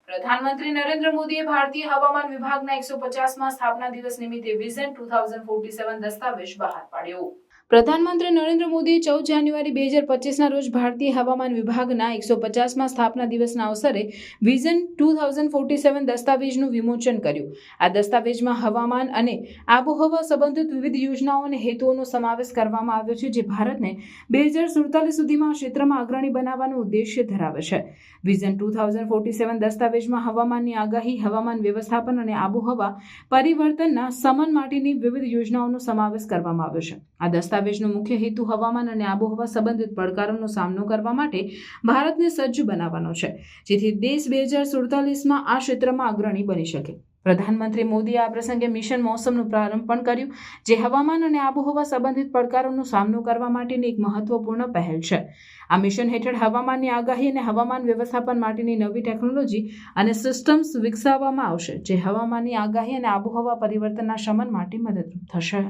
પ્રધાનમંત્રી નરેન્દ્ર મોદીએ ભારતીય હવામાન વિભાગના 150મા સ્થાપના દિવસ નિમિત્તે વિઝન 2047 દસ્તાવેજ બહાર પાડ્યો। પ્રધાનમંત્રી નરેન્દ્ર મોદીએ 14 જાન્યુઆરી 2025ના રોજ ભારતીય હવામાન વિભાગના 150મા સ્થાપના દિવસના અવસરે વિઝન 2047 દસ્તાવેજનું વિમોચન કર્યું। આ દસ્તાવેજમાં હવામાન અને આબોહવા સંબંધિત વિવિધ યોજનાઓ અને હેતુઓનો સમાવેશ કરવામાં આવ્યો છે, જે ભારતને 2047 સુધીમાં આ ક્ષેત્રમાં અગ્રણી બનાવવાનો ઉદ્દેશ્ય ધરાવે છે। વિઝન 2047 દસ્તાવેજમાં હવામાનની આગાહી, હવામાન વ્યવસ્થાપન અને આબોહવા પરિવર્તનના શમન માટેની વિવિધ યોજનાઓનો સમાવેશ કરવામાં આવ્યો છે। આ દસ્તાવેજનો મુખ્ય હેતુ હવામાન અને આબોહવા સંબંધિત પડકારોનો સામનો કરવા માટે ભારતને સજ્જ બનાવવાનો છે, જેથી દેશ 2047માં આ ક્ષેત્રમાં અગ્રણી બની શકે। પ્રધાનમંત્રી મોદીએ આ પ્રસંગે મિશન મૌસમનો પ્રારંભ પણ કર્યું, જે હવામાન અને આબોહવા સંબંધિત પડકારોનો સામનો કરવા માટેની એક મહત્વપૂર્ણ પહેલ છે। આ મિશન હેઠળ હવામાનની આગાહી અને હવામાન વ્યવસ્થાપન માટેની નવી ટેકનોલોજી અને સિસ્ટમ્સ વિકસાવવામાં આવશે, જે હવામાનની આગાહી અને આબોહવા પરિવર્તનના શમન માટે મદદરૂપ થશે।